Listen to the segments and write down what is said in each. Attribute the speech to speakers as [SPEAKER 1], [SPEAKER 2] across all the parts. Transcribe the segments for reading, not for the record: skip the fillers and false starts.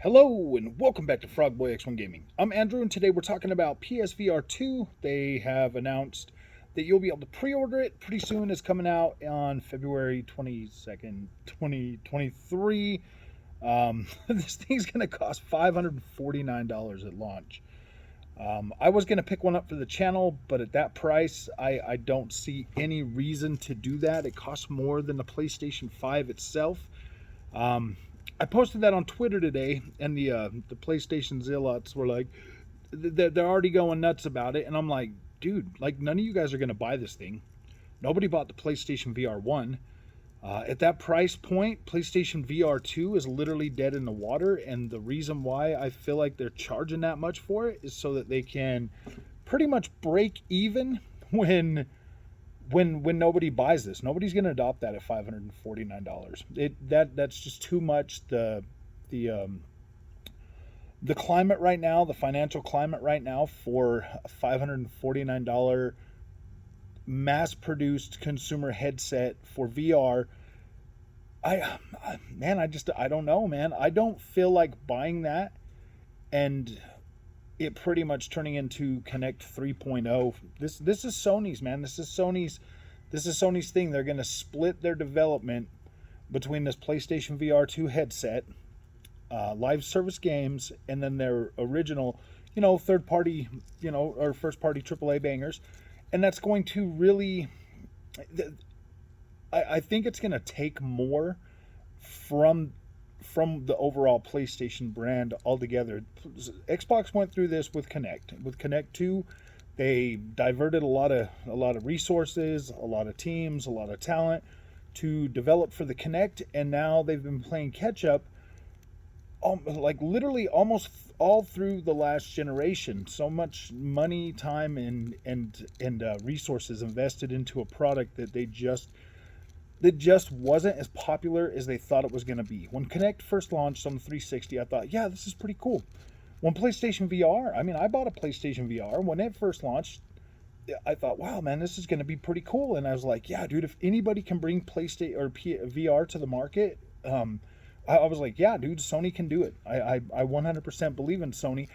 [SPEAKER 1] Hello and welcome back to Frogboy X1 Gaming. I'm Andrew and today we're talking about PSVR 2. They have announced that you'll be able to pre-order it pretty soon. It's coming out on February 22nd, 2023. This thing's going to cost $549 at launch. I was going to pick one up for the channel, but at that price, I don't see any reason to do that. It costs more than the PlayStation 5 itself. I posted that on Twitter today, and the PlayStation Zealots were like, they're already going nuts about it, and I'm like, dude, like none of you guys are gonna buy this thing. Nobody bought the PlayStation VR 1. At that price point, PlayStation VR 2 is literally dead in the water, and the reason why I feel like they're charging that much for it is so that they can pretty much break even when nobody buys this. Nobody's going to adopt that at $549. That's just too much. The climate right now, the financial climate right now for a $549 mass-produced consumer headset for VR, I don't know, man. I don't feel like buying that and it pretty much turning into Kinect 3.0. This is Sony's, man. This is Sony's thing. They're going to split their development between this PlayStation VR 2 headset, live service games, and then their original, third party, or first party AAA bangers. And that's going to really, I think it's going to take more from the overall PlayStation brand altogether. Xbox went through this with Kinect. With Kinect 2, they diverted a lot of resources, a lot of teams, a lot of talent to develop for the Kinect, and now they've been playing catch up, like literally almost all through the last generation. So much money, time, and resources invested into a product that just wasn't as popular as they thought it was going to be. When Kinect first launched on the 360, I thought, yeah, this is pretty cool. When PlayStation VR, I bought a PlayStation VR. When it first launched, I thought, wow, man, this is going to be pretty cool. And I was like, yeah, dude, if anybody can bring PlayStation or VR to the market, I was like, yeah, dude, Sony can do it. I 100% believe in Sony.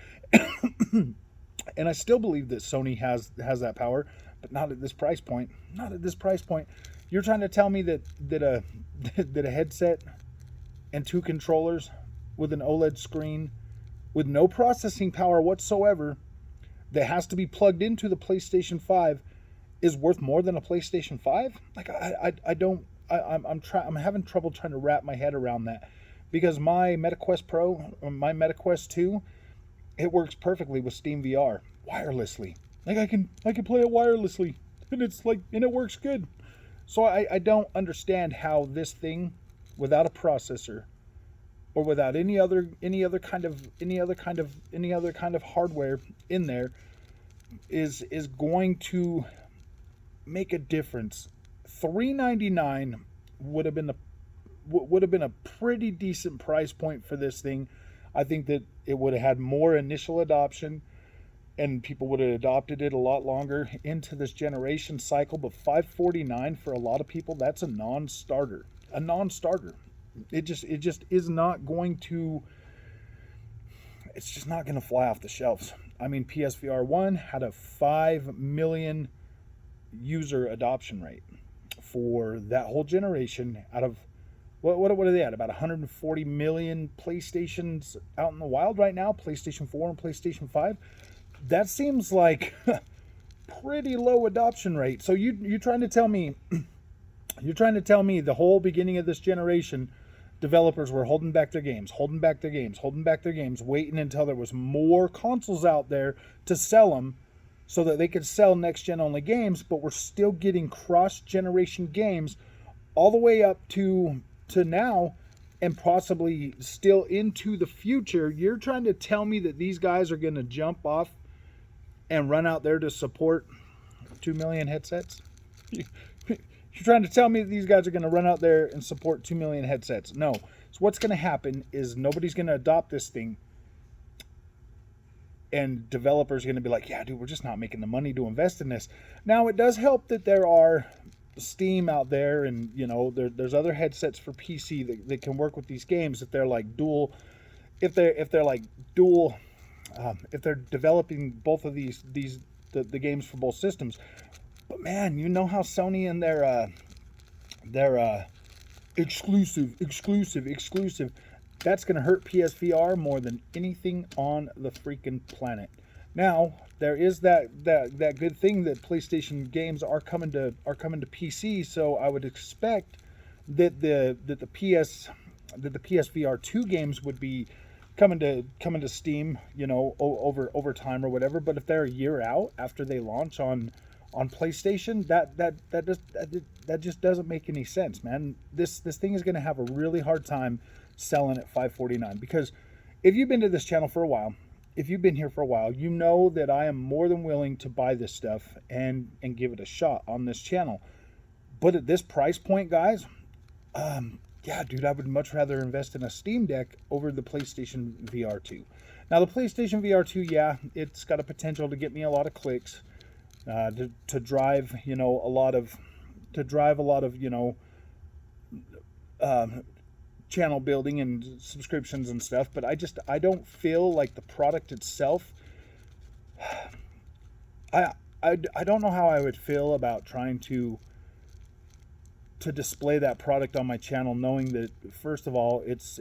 [SPEAKER 1] And I still believe that Sony has that power, but not at this price point. Not at this price point. You're trying to tell me that a headset and two controllers with an OLED screen with no processing power whatsoever that has to be plugged into the PlayStation 5 is worth more than a PlayStation 5? Like I'm having trouble trying to wrap my head around that, because my MetaQuest Pro or my MetaQuest 2, it works perfectly with Steam VR wirelessly. Like I can play it wirelessly, and it works good. So I don't understand how this thing, without a processor or without any other kind of hardware in there, is going to make a difference. $399 would have been a pretty decent price point for this thing. I think that it would have had more initial adoption, and people would have adopted it a lot longer into this generation cycle. But $549 for a lot of people, that's a non-starter. It just is not going to. It's just not going to fly off the shelves. PSVR 1 had a 5 million user adoption rate for that whole generation out of what are they at? About 140 million PlayStations out in the wild right now, PlayStation 4 and PlayStation 5. That seems like pretty low adoption rate. So you're trying to tell me the whole beginning of this generation, developers were holding back their games, waiting until there was more consoles out there to sell them so that they could sell next gen only games, but we're still getting cross generation games all the way up to now, and possibly still into the future. You're trying to tell me that these guys are going to jump off and run out there to support 2 million headsets? You're trying to tell me that these guys are going to run out there and support 2 million headsets? No. So what's going to happen is nobody's going to adopt this thing, and developers are going to be like, yeah, dude, we're just not making the money to invest in this. Now, it does help that there are Steam out there, and there's other headsets for PC that can work with these games, that they're like dual if they're like dual, if they're developing both of the games for both systems. But man, you know how Sony and their exclusive. That's going to hurt PSVR more than anything on the freaking planet. Now, there is that good thing that PlayStation games are coming to PC, so I would expect that the PSVR 2 games would be coming to Steam, over time or whatever. But if they're a year out after they launch on PlayStation, that just doesn't make any sense, man. This thing is going to have a really hard time selling at $549, because if you've been to this channel for a while, if you've been here for a while, you know that I am more than willing to buy this stuff and give it a shot on this channel. But at this price point, guys, yeah, dude, I would much rather invest in a Steam Deck over the PlayStation VR 2. Now, the PlayStation VR 2, yeah, it's got a potential to get me a lot of clicks, to drive, a lot of, channel building and subscriptions and stuff. But I don't feel like the product itself. I don't know how I would feel about trying to display that product on my channel, knowing that, first of all, it's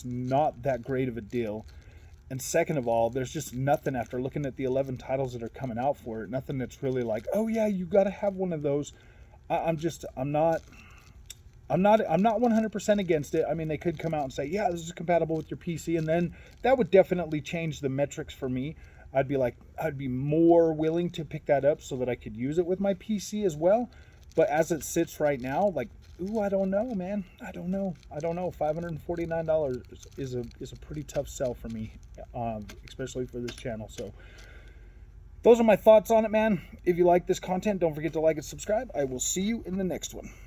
[SPEAKER 1] not that great of a deal, and second of all, there's just nothing, after looking at the 11 titles that are coming out for it, nothing that's really like, oh yeah, you got to have one of those. I'm not 100% against it. I mean, they could come out and say, yeah, this is compatible with your PC, and then that would definitely change the metrics for me. I'd be more willing to pick that up so that I could use it with my PC as well. But as it sits right now, like, ooh, I don't know, man. I don't know. $549 is a pretty tough sell for me, especially for this channel. So those are my thoughts on it, man. If you like this content, don't forget to like and subscribe. I will see you in the next one.